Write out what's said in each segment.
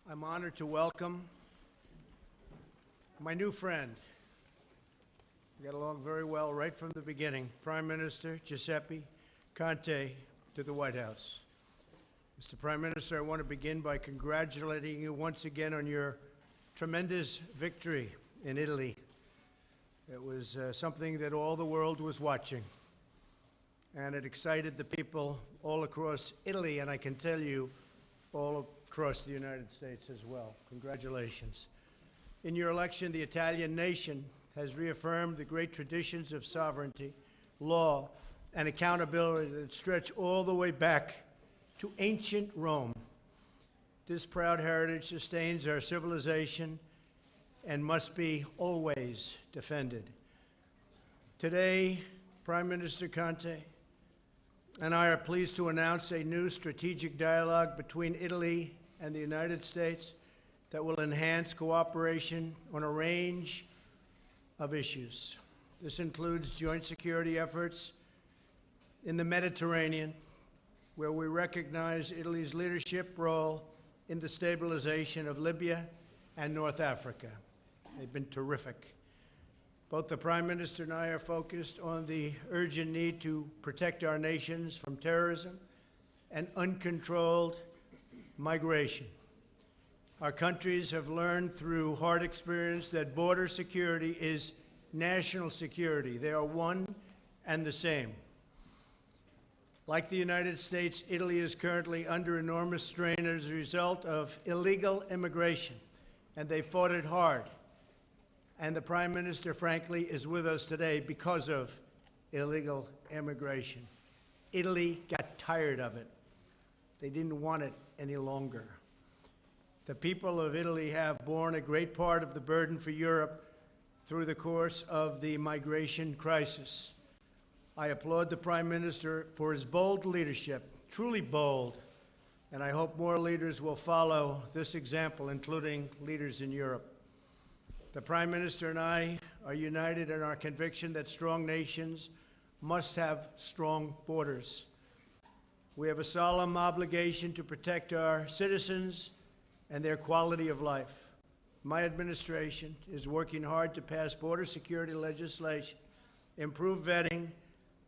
I'm honored to welcome my new friend. We got along very well right from the beginning, Prime Minister Giuseppe Conte, to the White House. Mr. Prime Minister, I want to begin by congratulating you once again on your tremendous victory in Italy. It was something that all the world was watching, and it excited the people all across Italy, and I can tell you, all across the United States as well. Congratulations. In your election, the Italian nation has reaffirmed the great traditions of sovereignty, law, and accountability that stretch all the way back to ancient Rome. This proud heritage sustains our civilization and must be always defended. Today, Prime Minister Conte and I are pleased to announce a new strategic dialogue between Italy and the United States that will enhance cooperation on a range of issues. This includes joint security efforts in the Mediterranean, where we recognize Italy's leadership role in the stabilization of Libya and North Africa. They've been terrific. Both the Prime Minister and I are focused on the urgent need to protect our nations from terrorism and uncontrolled migration. Our countries have learned through hard experience that border security is national security. They are one and the same. Like the United States, Italy is currently under enormous strain as a result of illegal immigration, and they fought it hard. And the Prime Minister, frankly, is with us today because of illegal immigration. Italy got tired of it. They didn't want it any longer. The people of Italy have borne a great part of the burden for Europe through the course of the migration crisis. I applaud the Prime Minister for his bold leadership, truly bold, and I hope more leaders will follow this example, including leaders in Europe. The Prime Minister and I are united in our conviction that strong nations must have strong borders. We have a solemn obligation to protect our citizens and their quality of life. My administration is working hard to pass border security legislation, improve vetting,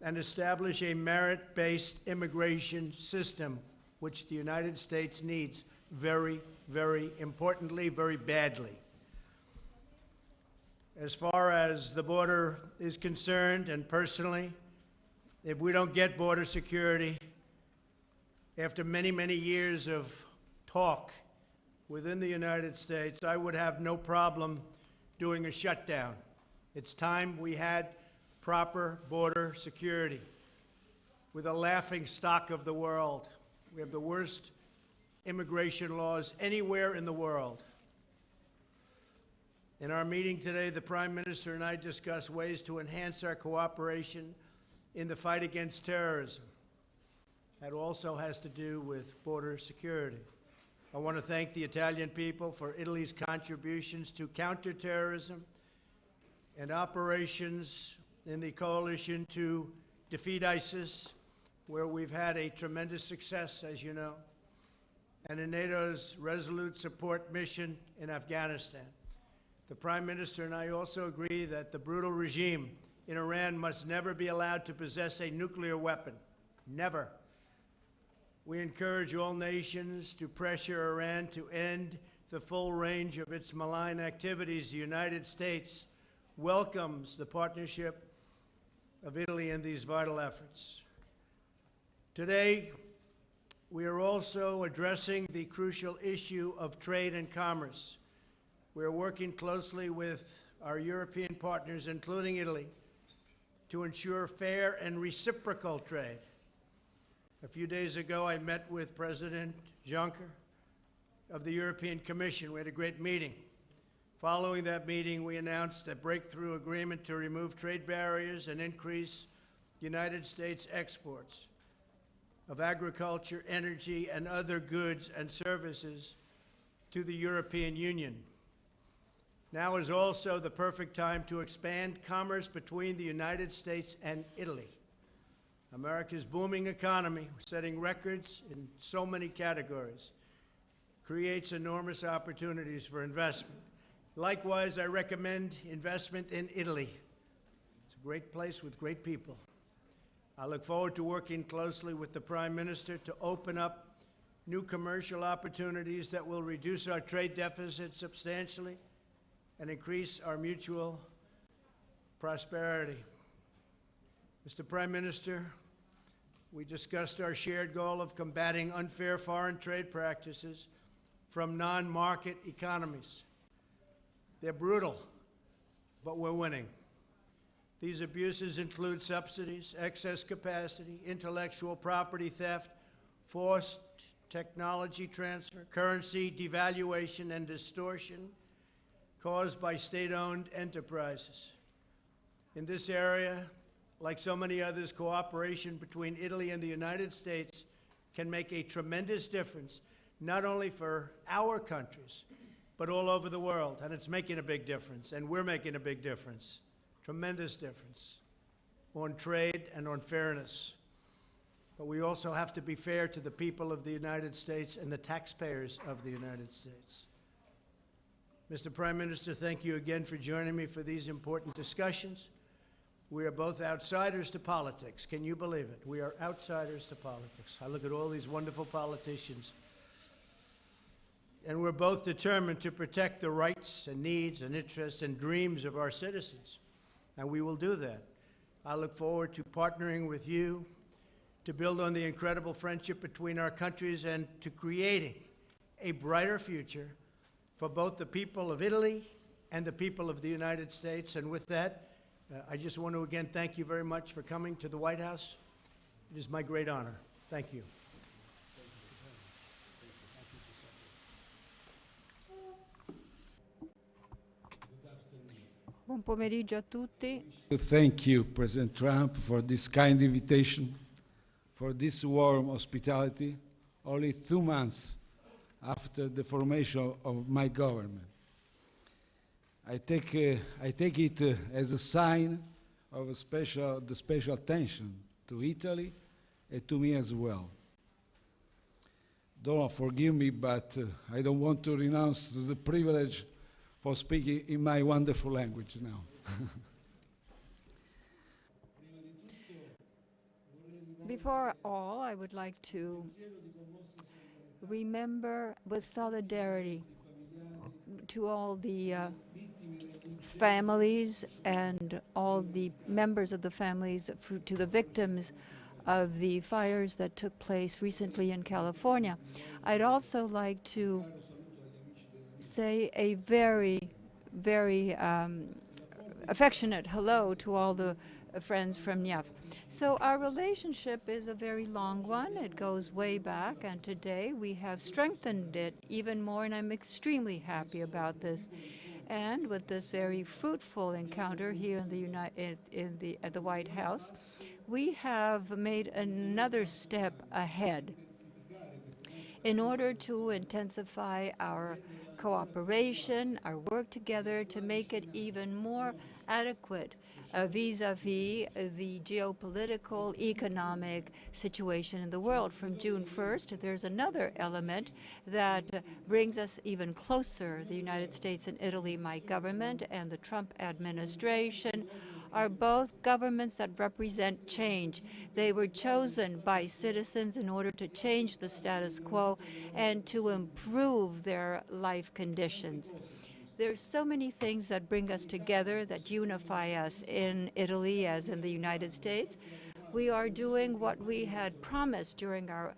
and establish a merit-based immigration system, which the United States needs very, very importantly, very badly. As far as the border is concerned, and personally, if we don't get border security, after many, many years of talk within the United States, I would have no problem doing a shutdown. It's time we had proper border security. We're the laughing stock of the world. We have the worst immigration laws anywhere in the world. In our meeting today, the Prime Minister and I discussed ways to enhance our cooperation in the fight against terrorism. That also has to do with border security. I want to thank the Italian people for Italy's contributions to counterterrorism and operations in the coalition to defeat ISIS, where we've had a tremendous success, as you know, and in NATO's resolute support mission in Afghanistan. The Prime Minister and I also agree that the brutal regime in Iran must never be allowed to possess a nuclear weapon. Never. We encourage all nations to pressure Iran to end the full range of its malign activities. The United States welcomes the partnership of Italy in these vital efforts. Today, we are also addressing the crucial issue of trade and commerce. We are working closely with our European partners, including Italy, to ensure fair and reciprocal trade. A few days ago, I met with President Juncker of the European Commission. We had a great meeting. Following that meeting, we announced a breakthrough agreement to remove trade barriers and increase United States exports of agriculture, energy, and other goods and services to the European Union. Now is also the perfect time to expand commerce between the United States and Italy. America's booming economy, setting records in so many categories, creates enormous opportunities for investment. Likewise, I recommend investment in Italy. It's a great place with great people. I look forward to working closely with the Prime Minister to open up new commercial opportunities that will reduce our trade deficit substantially and increase our mutual prosperity. Mr. Prime Minister, we discussed our shared goal of combating unfair foreign trade practices from non-market economies. They're brutal, but we're winning. These abuses include subsidies, excess capacity, intellectual property theft, forced technology transfer, currency devaluation, and distortion caused by state-owned enterprises. In this area, like so many others, cooperation between Italy and the United States can make a tremendous difference, not only for our countries, but all over the world. And it's making a big difference, and we're making a big difference, tremendous difference on trade and on fairness. But we also have to be fair to the people of the United States and the taxpayers of the United States. Mr. Prime Minister, thank you again for joining me for these important discussions. We are both outsiders to politics. Can you believe it? We are outsiders to politics. I look at all these wonderful politicians, and we're both determined to protect the rights and needs and interests and dreams of our citizens, and we will do that. I look forward to partnering with you to build on the incredible friendship between our countries and to creating a brighter future for both the people of Italy and the people of the United States. And with that, I just want to again thank you very much for coming to the White House. It is my great honor. Thank you. Buon pomeriggio a tutti. Thank you, President Trump, for this kind invitation, for this warm hospitality, only 2 months after the formation of my government. I take it as a sign of the special attention to Italy and to me as well. Don't forgive me, but I don't want to renounce the privilege for speaking in my wonderful language now. Before all, I would like to remember with solidarity to all the families and all the members of the families, to the victims of the fires that took place recently in California. I'd also like to say a very, very affectionate hello to all the friends from Niaf. So our relationship is a very long one. It goes way back, and today we have strengthened it even more, and I'm extremely happy about this. And with this very fruitful encounter here in at the White House, we have made another step ahead in order to intensify our cooperation, our work together to make it even more adequate vis-a-vis the geopolitical, economic situation in the world. From June 1st, there's another element that brings us even closer. The United States and Italy, my government, and the Trump administration are both governments that represent change. They were chosen by citizens in order to change the status quo and to improve their life conditions. There's so many things that bring us together, that unify us in Italy as in the United States. We are doing what we had promised during our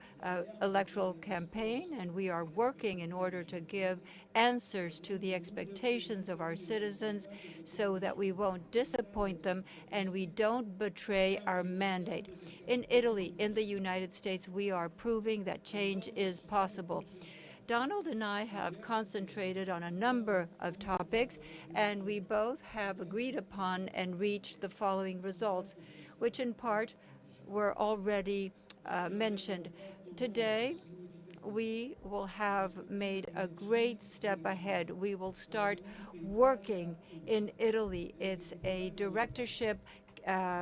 electoral campaign, and we are working in order to give answers to the expectations of our citizens so that we won't disappoint them and we don't betray our mandate. In Italy, in the United States, we are proving that change is possible. Donald and I have concentrated on a number of topics, and we both have agreed upon and reached the following results, which in part were already mentioned. Today, we will have made a great step ahead. We will start working in Italy. It's a directorship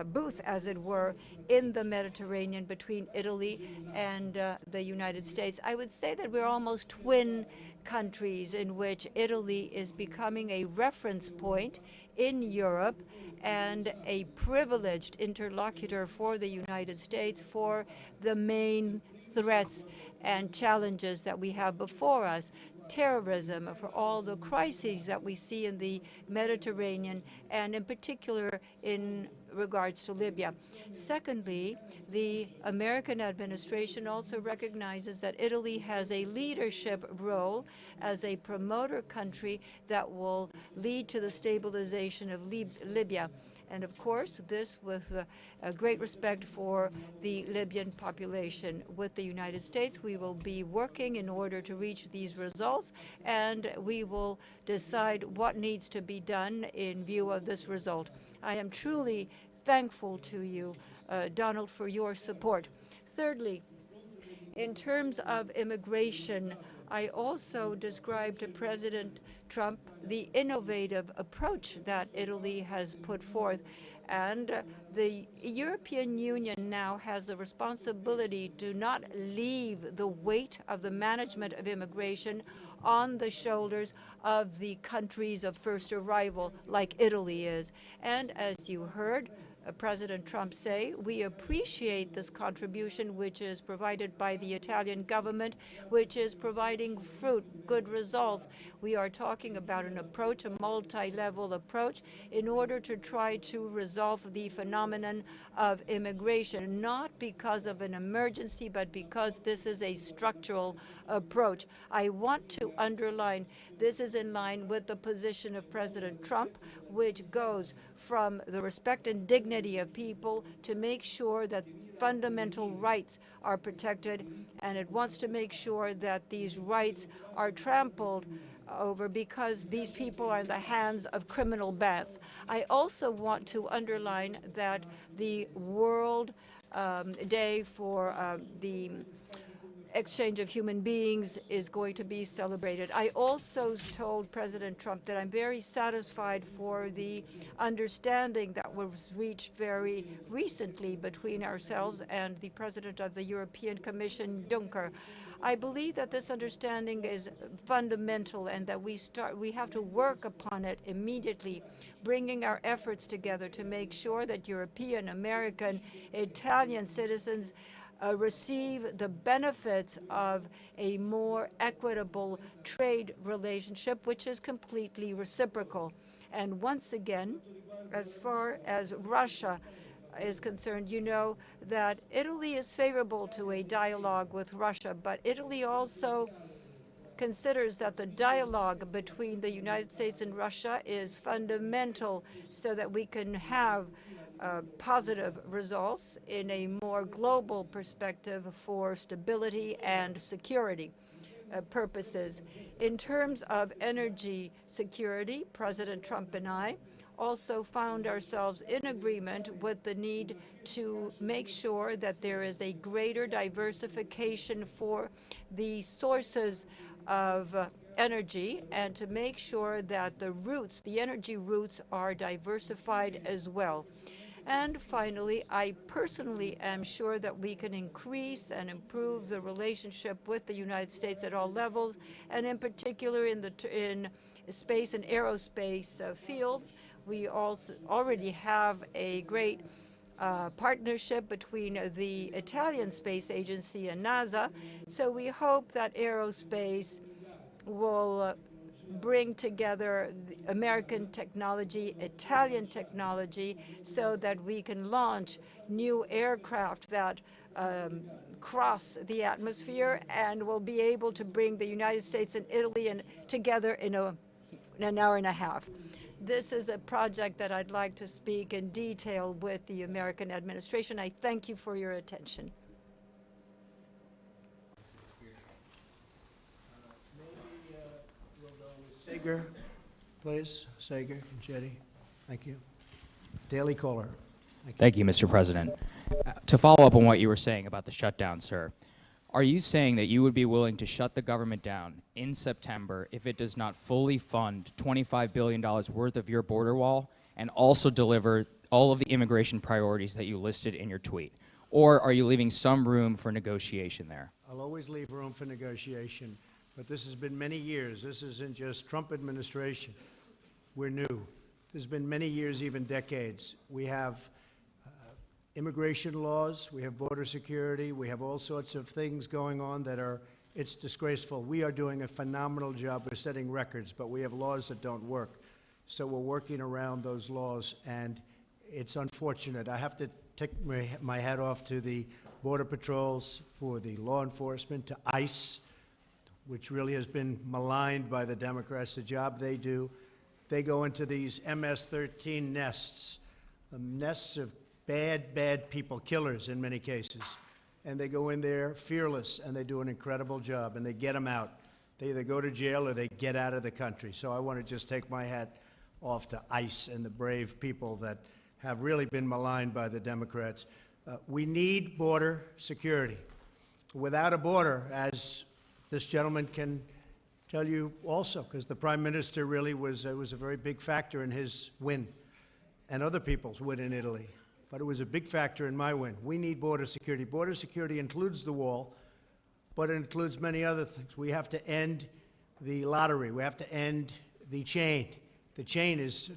booth, as it were, in the Mediterranean between Italy and the United States. I would say that we're almost twin countries in which Italy is becoming a reference point in Europe and a privileged interlocutor for the United States for the main threats and challenges that we have before us. Terrorism, for all the crises that we see in the Mediterranean, and in particular in regards to Libya. Secondly, the American administration also recognizes that Italy has a leadership role as a promoter country that will lead to the stabilization of Libya. And of course, this with a great respect for the Libyan population. With the United States, we will be working in order to reach these results, and we will decide what needs to be done in view of this result. I am truly thankful to you, Donald, for your support. Thirdly, in terms of immigration, I also described to President Trump the innovative approach that Italy has put forth. And the European Union now has the responsibility to not leave the weight of the management of immigration on the shoulders of the countries of first arrival, like Italy is. And as you heard President Trump say, we appreciate this contribution which is provided by the Italian government, which is providing fruit, good results. We are talking about an approach, a multi-level approach, in order to try to resolve the phenomenon of immigration, not because of an emergency, but because this is a structural approach. I want to underline this is in line with the position of President Trump, which goes from the respect and dignity of people to make sure that fundamental rights are protected, and it wants to make sure that these rights are trampled over because these people are in the hands of criminal bands. I also want to underline that the World Day for the exchange of human beings is going to be celebrated. I also told President Trump that I'm very satisfied for the understanding that was reached very recently between ourselves and the President of the European Commission, Juncker. I believe that this understanding is fundamental and that we have to work upon it immediately, bringing our efforts together to make sure that European, American, Italian citizens receive the benefits of a more equitable trade relationship, which is completely reciprocal. And once again, as far as Russia is concerned, you know that Italy is favorable to a dialogue with Russia, but Italy also considers that the dialogue between the United States and Russia is fundamental so that we can have positive results in a more global perspective for stability and security purposes. In terms of energy security, President Trump and I also found ourselves in agreement with the need to make sure that there is a greater diversification for the sources of energy and to make sure that the energy routes are diversified as well. And finally, I personally am sure that we can increase and improve the relationship with the United States at all levels, and in particular in space and aerospace fields. We also already have a great partnership between the Italian Space Agency and NASA, so we hope that aerospace will bring together the American technology, Italian technology, so that we can launch new aircraft that cross the atmosphere and will be able to bring the United States and Italy together in an hour and a half. This is a project that I'd like to speak in detail with the American administration. I thank you for your attention. Sager, please. Sager and Jetty. Thank you. Daily Caller. Thank you, Mr. President. To follow up on what you were saying about the shutdown, sir, are you saying that you would be willing to shut the government down in September if it does not fully fund $25 billion worth of your border wall and also deliver all of the immigration priorities that you listed in your tweet? Or are you leaving some room for negotiation there? I'll always leave room for negotiation, but this has been many years. This isn't just Trump administration. We're new. There's been many years, even decades. We have immigration laws, we have border security, we have all sorts of things going on that are, it's disgraceful. We are doing a phenomenal job. We're setting records, but we have laws that don't work. So we're working around those laws, and it's unfortunate. I have to take my hat off to the Border Patrols, for the law enforcement, to ICE, which really has been maligned by the Democrats, the job they do. They go into these MS-13 nests, nests of bad people, killers in many cases. And they go in there fearless, and they do an incredible job, and they get them out. They either go to jail or they get out of the country. So I want to just take my hat off to ICE and the brave people that have really been maligned by the Democrats. We need border security. Without a border, as this gentleman can tell you also, because the Prime Minister really was a very big factor in his win, and other people's win in Italy. But it was a big factor in my win. We need border security. Border security includes the wall, but it includes many other things. We have to end the lottery. We have to end the chain. The chain is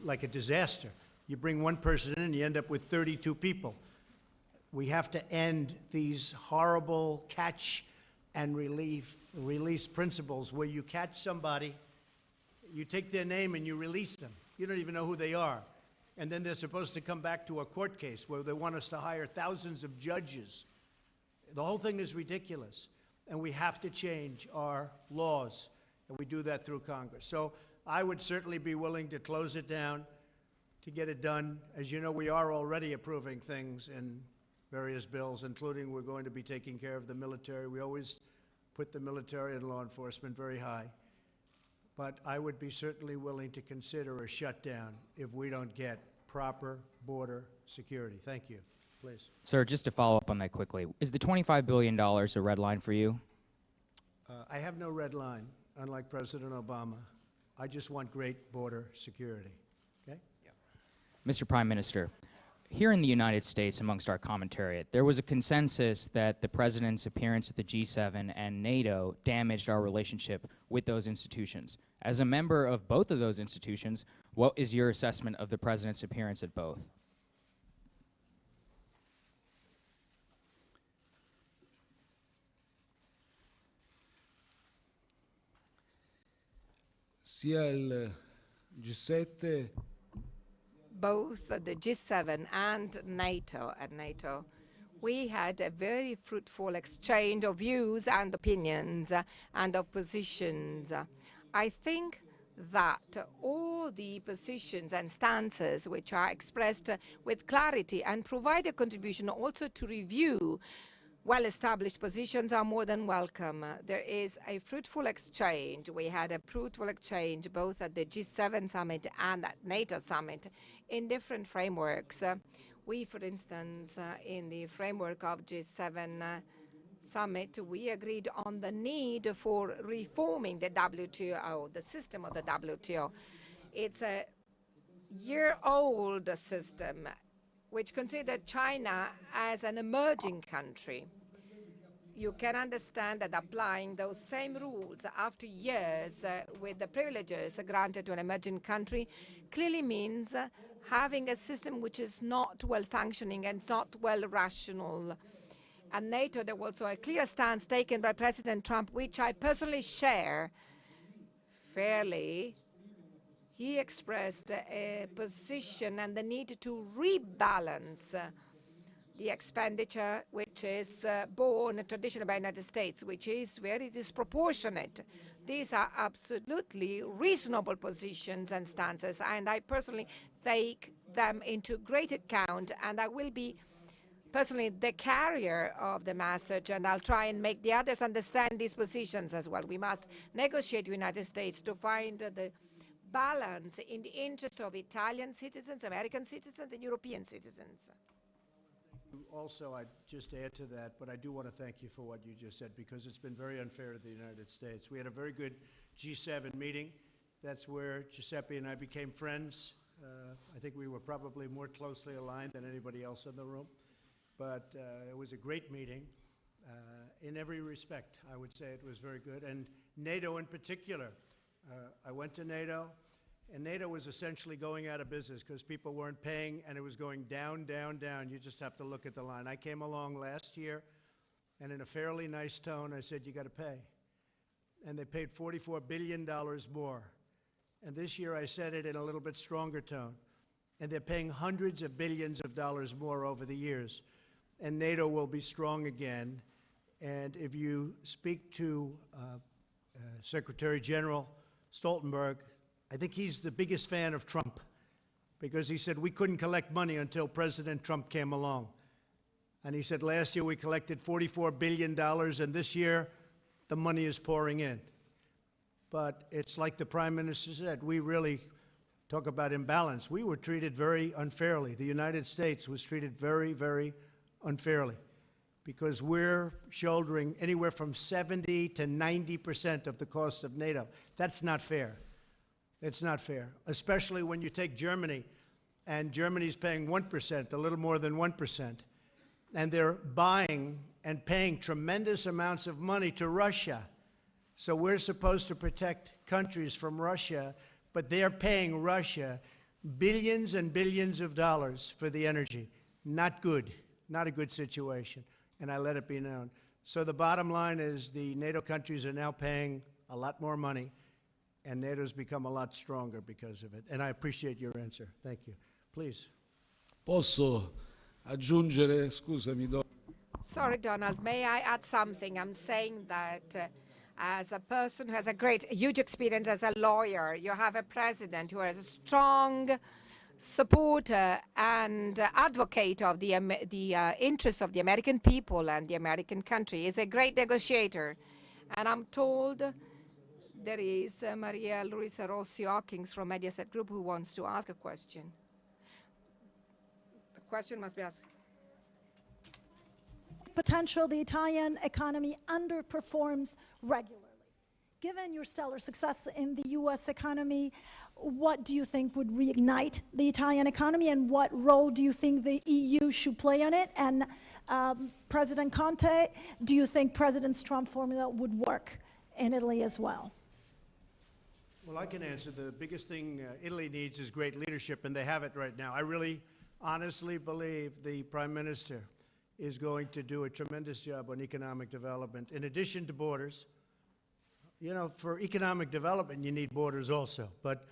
like a disaster. You bring one person in, you end up with 32 people. We have to end these horrible catch and release principles where you catch somebody, you take their name and you release them. You don't even know who they are. And then they're supposed to come back to a court case where they want us to hire thousands of judges. The whole thing is ridiculous. And we have to change our laws. And we do that through Congress. So I would certainly be willing to close it down, to get it done. As you know, we are already approving things in various bills, including we're going to be taking care of the military. We always put the military and law enforcement very high. But I would be certainly willing to consider a shutdown if we don't get proper border security. Thank you. Please. Sir, just to follow up on that quickly, is the $25 billion a red line for you? I have no red line, unlike President Obama. I just want great border security. Okay? Mr. Prime Minister, here in the United States, amongst our commentariat, there was a consensus that the president's appearance at the G7 and NATO damaged our relationship with those institutions. As a member of both of those institutions, what is your assessment of the president's appearance at both? Sia il G7 both the G7 and NATO, we had a very fruitful exchange of views and opinions and of positions. I think that all the positions and stances which are expressed with clarity and provide a contribution also to review well-established positions are more than welcome. There is a fruitful exchange. We had a fruitful exchange both at the G7 summit and at NATO summit in different frameworks. We, for instance, in the framework of G7 summit, we agreed on the need for reforming the WTO, the system of the WTO. It's a year-old system which considered China as an emerging country. You can understand that applying those same rules after years with the privileges granted to an emerging country clearly means having a system which is not well functioning and not well rational. At NATO, there was also a clear stance taken by President Trump, which I personally share fairly. He expressed a position and the need to rebalance the expenditure which is borne traditionally by the United States, which is very disproportionate. These are absolutely reasonable positions and stances, and I personally take them into great account, and I will be personally the carrier of the message, and I'll try and make the others understand these positions as well. We must negotiate with the United States to find the balance in the interest of Italian citizens, American citizens, and European citizens. Also, I'd just add to that, but I do want to thank you for what you just said, because it's been very unfair to the United States. We had a very good G7 meeting. That's where Giuseppe and I became friends. I think we were probably more closely aligned than anybody else in the room. But it was a great meeting. In every respect, I would say it was very good. And NATO in particular. I went to NATO, and NATO was essentially going out of business because people weren't paying, and it was going down, down, down. You just have to look at the line. I came along last year, and in a fairly nice tone, I said, you got to pay. And they paid $44 billion more. And this year, I said it in a little bit stronger tone. And they're paying hundreds of billions of dollars more over the years. And NATO will be strong again. And if you speak to Secretary General Stoltenberg, I think he's the biggest fan of Trump because he said we couldn't collect money until President Trump came along. And he said last year we collected $44 billion, and this year the money is pouring in. But it's like the Prime Minister said, we really talk about imbalance. We were treated very unfairly. The United States was treated very, very unfairly because we're shouldering anywhere from 70 to 90% of the cost of NATO. That's not fair. It's not fair, especially when you take Germany, and Germany's paying 1%, a little more than 1%, and they're buying and paying tremendous amounts of money to Russia. So we're supposed to protect countries from Russia, but they're paying Russia billions and billions of dollars for the energy. Not good, not a good situation, and I let it be known. So the bottom line is the NATO countries are now paying a lot more money, and NATO's become a lot stronger because of it. And I appreciate your answer. Thank you. Please. Posso aggiungere, scusami, Sorry, Donald, may I add something? I'm saying that as a person who has a huge experience as a lawyer, you have a president who is a strong supporter and advocate of the interests of the American people and the American country. He's a great negotiator. And I'm told there is Maria Luisa Rossi Hawkins from Mediaset Group who wants to ask a question. The question must be asked. Potential, the Italian economy underperforms regularly. Given your stellar success in the US economy, what do you think would reignite the Italian economy, and what role do you think the EU should play on it? And President Conte, do you think President Trump's formula would work in Italy as well? Well, I can answer. The biggest thing Italy needs is great leadership, and they have it right now. I really honestly believe the Prime Minister is going to do a tremendous job on economic development. In addition to borders, you know, for economic development, you need borders also. But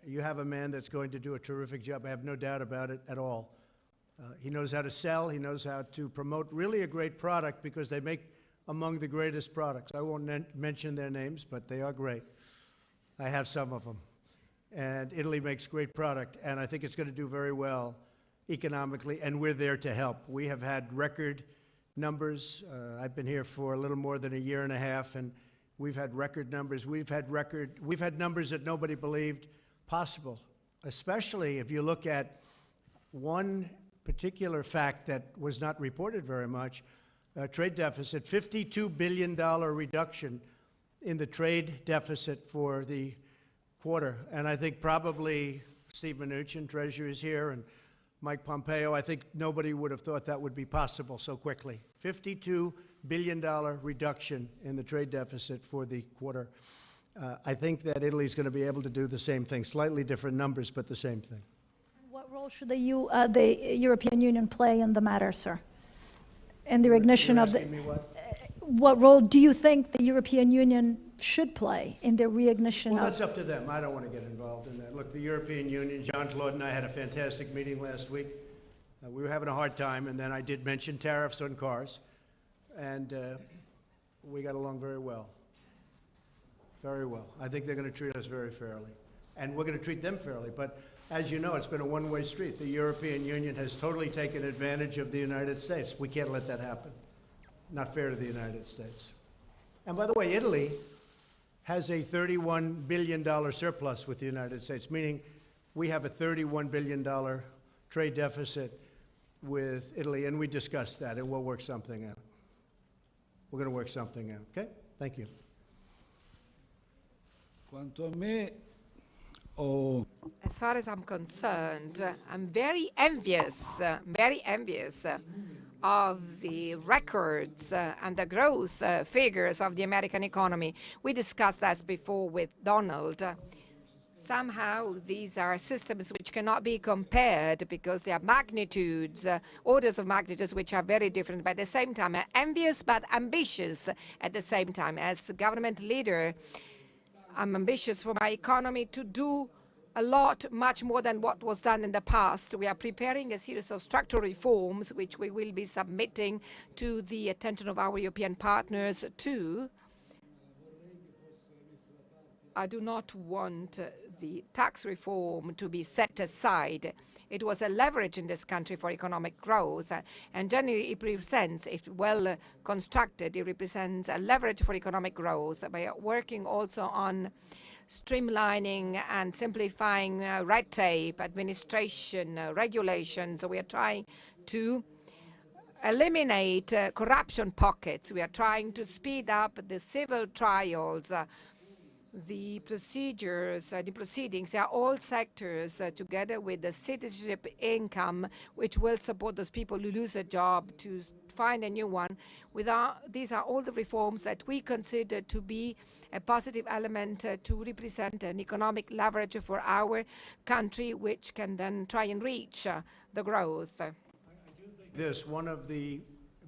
you have a man that's going to do a terrific job. I have no doubt about it at all. He knows how to sell. He knows how to promote really a great product because they make among the greatest products. I won't mention their names, but they are great. I have some of them. And Italy makes great product, and I think it's going to do very well economically, and we're there to help. We have had record numbers. I've been here for a little more than a year and a half, and we've had record numbers. We've had numbers that nobody believed possible, especially if you look at one particular fact that was not reported very much, trade deficit, $52 billion reduction in the trade deficit for the quarter. And I think probably Steve Mnuchin, Treasurer, is here, and Mike Pompeo, I think nobody would have thought that would be possible so quickly. $52 billion reduction in the trade deficit for the quarter. I think that Italy's going to be able to do the same thing, slightly different numbers, but the same thing. What role should the European Union play in the matter, sir? In the recognition of the... You're asking me what? What role do you think the European Union should play in the reignition Well, of... that's up to them. I don't want to get involved in that. Look, the European Union, Jean-Claude and I had a fantastic meeting last week. We were having a hard time, and then I did mention tariffs on cars, and we got along very well. Very well. I think they're going to treat us very fairly, and we're going to treat them fairly. But as you know, it's been a one-way street. The European Union has totally taken advantage of the United States. We can't let that happen. Not fair to the United States. And by the way, Italy has a $31 billion surplus with the United States, meaning we have a $31 billion trade deficit with Italy, and we discussed that, and we'll work something out. We're going to work something out, okay? Thank you. Quanto a me, or As far as I'm concerned, I'm very envious of the records and the growth figures of the American economy. We discussed that before with Donald. Somehow these are systems which cannot be compared because they are magnitudes, orders of magnitudes which are very different. But at the same time, envious but ambitious at the same time. As a government leader, I'm ambitious for my economy to do a lot, much more than what was done in the past. We are preparing a series of structural reforms which we will be submitting to the attention of our European partners too. I do not want the tax reform to be set aside. It was a leverage in this country for economic growth, and generally it represents, if well constructed, it represents a leverage for economic growth by working also on streamlining and simplifying red tape, administration, regulations. So we are trying to eliminate corruption pockets. We are trying to speed up the civil trials, the procedures, the proceedings. They are all sectors together with the citizenship income, which will support those people who lose a job to find a new one. These are all the reforms that we consider to be a positive element to represent an economic leverage for our country, which can then try and reach the growth. One of the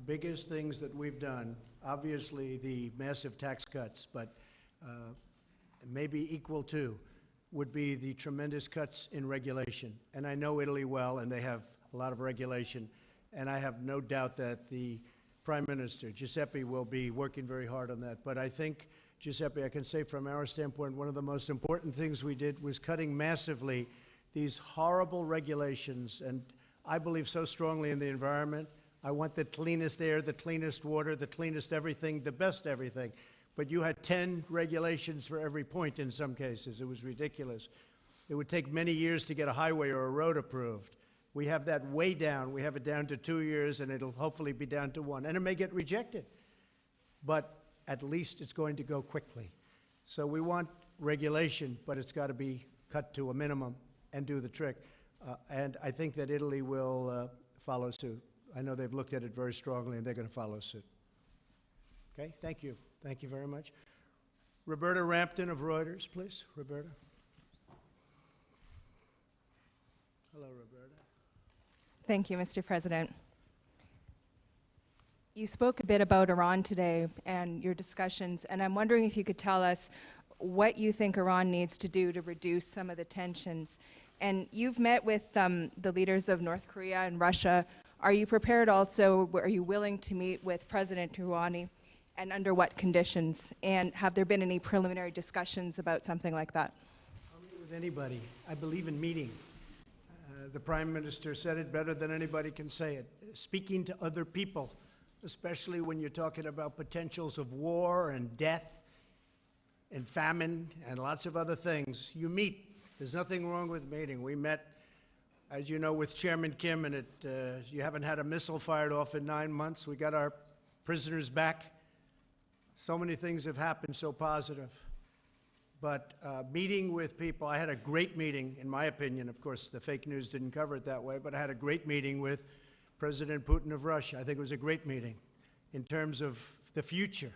biggest things that we've done, obviously the massive tax cuts, but maybe equal to, would be the tremendous cuts in regulation. And I know Italy well, and they have a lot of regulation. And I have no doubt that the Prime Minister, Giuseppe, will be working very hard on that. But I think, Giuseppe, I can say from our standpoint, one of the most important things we did was cutting massively these horrible regulations. And I believe so strongly in the environment. I want the cleanest air, the cleanest water, the cleanest everything, the best everything. But you had 10 regulations for every point in some cases. It was ridiculous. It would take many years to get a highway or a road approved. We have that way down. We have it down to 2 years, and it'll hopefully be down to 1. And it may get rejected, but at least it's going to go quickly. So we want regulation, but it's got to be cut to a minimum and do the trick. And I think that Italy will follow suit. I know they've looked at it very strongly, and they're going to follow suit. Okay, thank you. Thank you very much. Roberta Rampton of Reuters, please. Roberta. Hello, Roberta. Thank you, Mr. President. You spoke a bit about Iran today and your discussions, and I'm wondering if you could tell us what you think Iran needs to do to reduce some of the tensions. And you've met with the leaders of North Korea and Russia. Are you prepared also, are you willing to meet with President Rouhani, and under what conditions? And have there been any preliminary discussions about something like that? I'll meet with anybody. I believe in meeting. The Prime Minister said it better than anybody can say it. Speaking to other people, especially when you're talking about potentials of war and death and famine and lots of other things, you meet. There's nothing wrong with meeting. We met, as you know, with Chairman Kim, and you haven't had a missile fired off in 9 months. We got our prisoners back. So many things have happened so positive. But meeting with people, I had a great meeting, in my opinion. Of course, the fake news didn't cover it that way, but I had a great meeting with President Putin of Russia. I think it was a great meeting in terms of the future,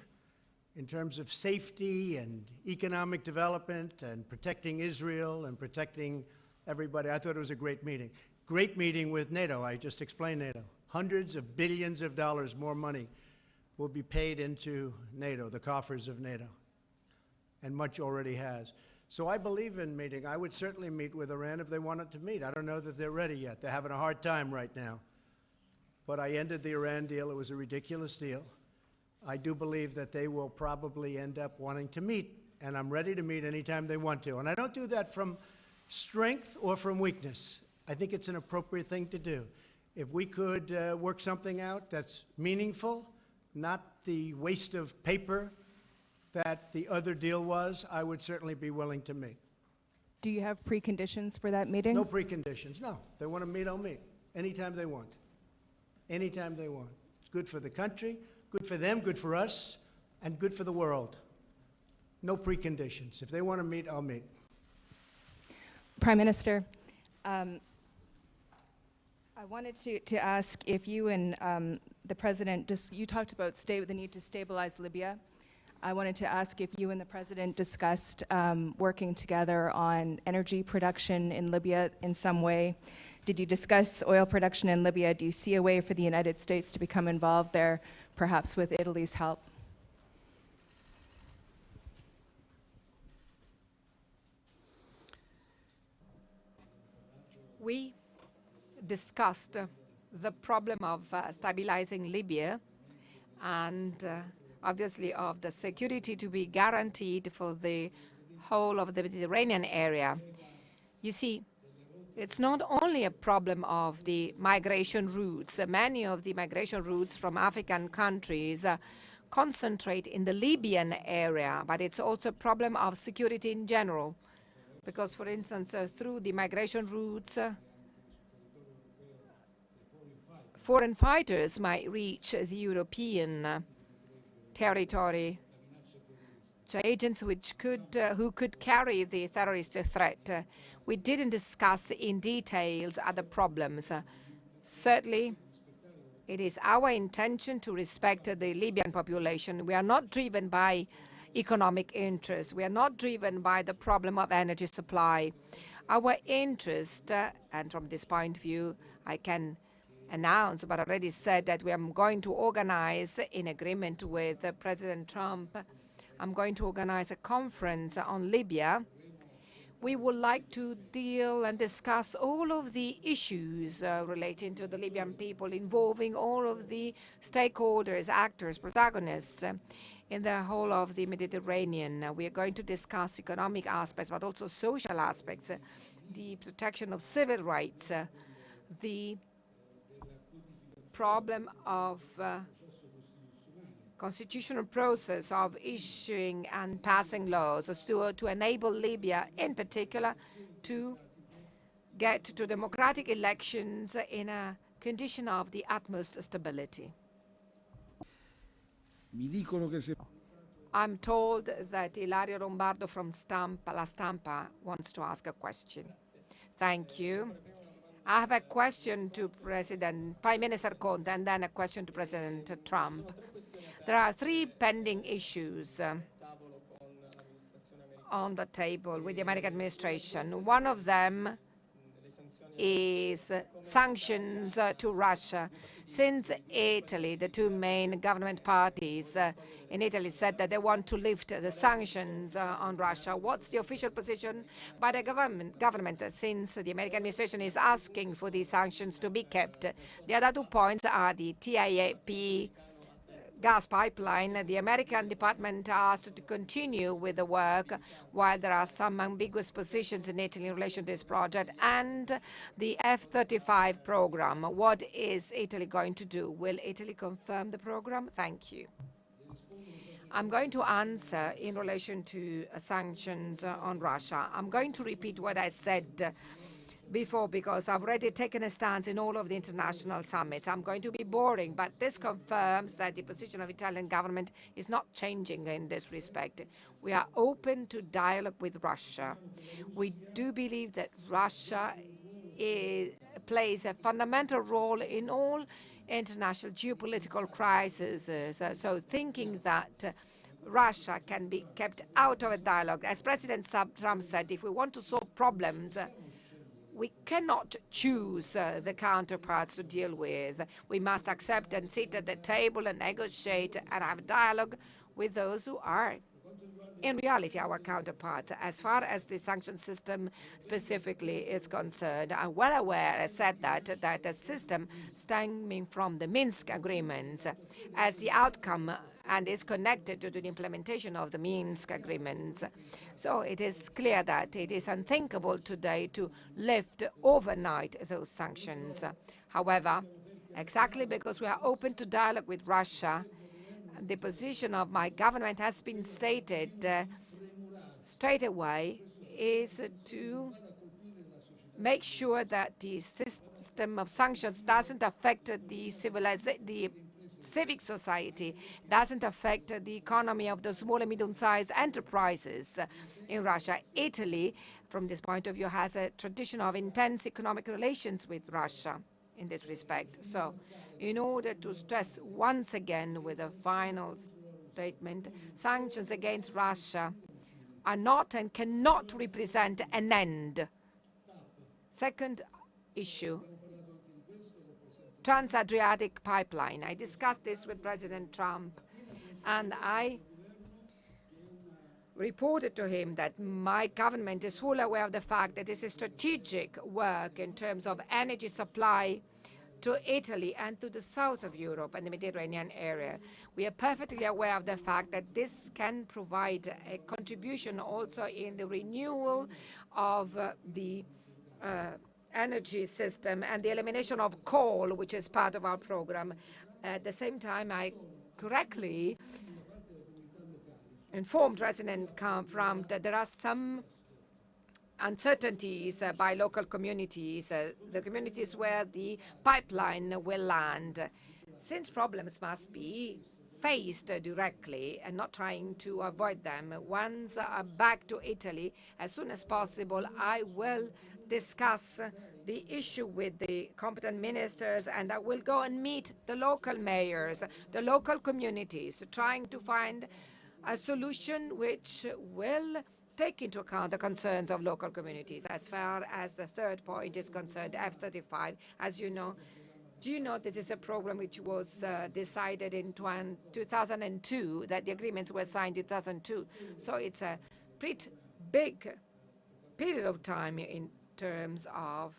in terms of safety and economic development and protecting Israel and protecting everybody. I thought it was a great meeting. Great meeting with NATO. I just explained NATO. Hundreds of billions of dollars more money will be paid into NATO, the coffers of NATO, and much already has. So I believe in meeting. I would certainly meet with Iran if they wanted to meet. I don't know that they're ready yet. They're having a hard time right now. But I ended the Iran deal. It was a ridiculous deal. I do believe that they will probably end up wanting to meet, and I'm ready to meet anytime they want to. And I don't do that from strength or from weakness. I think it's an appropriate thing to do. If we could work something out that's meaningful, not the waste of paper that the other deal was, I would certainly be willing to meet. Do you have preconditions for that meeting? No preconditions, no. They want to meet, I'll meet. Anytime they want. Anytime they want. It's good for the country, good for them, good for us, and good for the world. No preconditions. If they want to meet, I'll meet. Prime Minister, I wanted to ask if you and the President, you talked about the need to stabilize Libya. I wanted to ask if you and the President discussed working together on energy production in Libya in some way. Did you discuss oil production in Libya? Do you see a way for the United States to become involved there, perhaps with Italy's help? We discussed the problem of stabilizing Libya and obviously of the security to be guaranteed for the whole of the Mediterranean area. You see, it's not only a problem of the migration routes. Many of the migration routes from African countries concentrate in the Libyan area, but it's also a problem of security in general. Because, for instance, through the migration routes, foreign fighters might reach the European territory, agents who could carry the terrorist threat. We didn't discuss in details other problems. Certainly, it is our intention to respect the Libyan population. We are not driven by economic interests. We are not driven by the problem of energy supply. Our interest, and from this point of view, I can announce, but already said that we are going to organize, in agreement with President Trump, I'm going to organize a conference on Libya. We would like to deal and discuss all of the issues relating to the Libyan people, involving all of the stakeholders, actors, protagonists in the whole of the Mediterranean. We are going to discuss economic aspects, but also social aspects, the protection of civil rights, the problem of constitutional process of issuing and passing laws to enable Libya, in particular, to get to democratic elections in a condition of the utmost stability. I'm told that Ilario Lombardo from La Stampa wants to ask a question. Thank you. I have a question to Prime Minister Conte and then a question to President Trump. There are three pending issues on the table with the American administration. One of them is sanctions to Russia. Since Italy, the two main government parties in Italy said that they want to lift the sanctions on Russia, what's the official position by the government since the American administration is asking for these sanctions to be kept? The other 2 points are the TAP gas pipeline. The American department asked to continue with the work while there are some ambiguous positions in Italy in relation to this project, and the F-35 program. What is Italy going to do? Will Italy confirm the program? Thank you. I'm going to answer in relation to sanctions on Russia. I'm going to repeat what I said before because I've already taken a stance in all of the international summits. I'm going to be boring, but this confirms that the position of the Italian government is not changing in this respect. We are open to dialogue with Russia. We do believe that Russia plays a fundamental role in all international geopolitical crises. So thinking that Russia can be kept out of a dialogue, as President Trump said, if we want to solve problems, we cannot choose the counterparts to deal with. We must accept and sit at the table and negotiate and have dialogue with those who are, in reality, our counterparts. As far as the sanction system specifically is concerned, I'm well aware, I said that the system stemming from the Minsk agreements as the outcome and is connected to the implementation of the Minsk agreements. So it is clear that it is unthinkable today to lift overnight those sanctions. However, exactly because we are open to dialogue with Russia, the position of my government has been stated straight away is to make sure that the system of sanctions doesn't affect the civic society, doesn't affect the economy of the small and medium-sized enterprises in Russia. Italy, from this point of view, has a tradition of intense economic relations with Russia in this respect. So, in order to stress once again with a final statement, sanctions against Russia are not and cannot represent an end. Second issue, Trans-Adriatic pipeline. I discussed this with President Trump, and I reported to him that my government is fully aware of the fact that this is strategic work in terms of energy supply to Italy and to the south of Europe and the Mediterranean area. We are perfectly aware of the fact that this can provide a contribution also in the renewal of the energy system and the elimination of coal, which is part of our program. At the same time, I correctly informed President Trump that there are some uncertainties by local communities, the communities where the pipeline will land. Since problems must be faced directly and not trying to avoid them, once back to Italy, as soon as possible, I will discuss the issue with the competent ministers, and I will go and meet the local mayors, the local communities, trying to find a solution which will take into account the concerns of local communities. As far as the third point is concerned, F-35, as you know, do you know this is a program which was decided in 2002, that the agreements were signed in 2002. So it's a pretty big period of time in terms of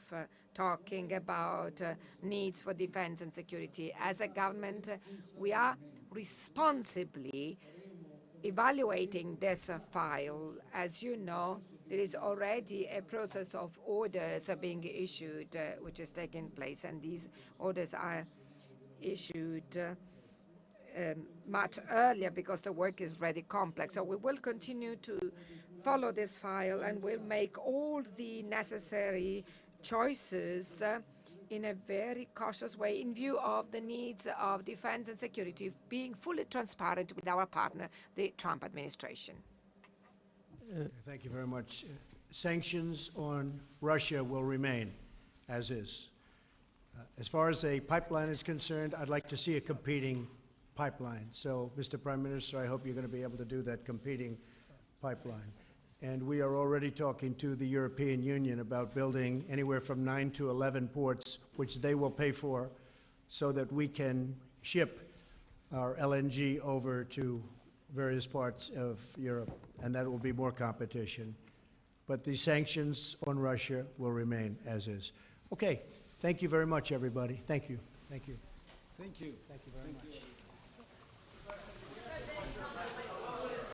talking about needs for defense and security. As a government, we are responsibly evaluating this file. As you know, there is already a process of orders being issued, which is taking place, and these orders are issued much earlier because the work is very complex. So we will continue to follow this file and we'll make all the necessary choices in a very cautious way in view of the needs of defense and security, being fully transparent with our partner, the Trump administration. Thank you very much. Sanctions on Russia will remain as is. As far as a pipeline is concerned, I'd like to see a competing pipeline. So, Mr. Prime Minister, I hope you're going to be able to do that competing pipeline. And we are already talking to the European Union about building anywhere from 9 to 11 ports, which they will pay for, so that we can ship our LNG over to various parts of Europe, and that will be more competition. But the sanctions on Russia will remain as is. Okay, thank you very much, everybody. Thank you. Thank you. Thank you. Thank you very much.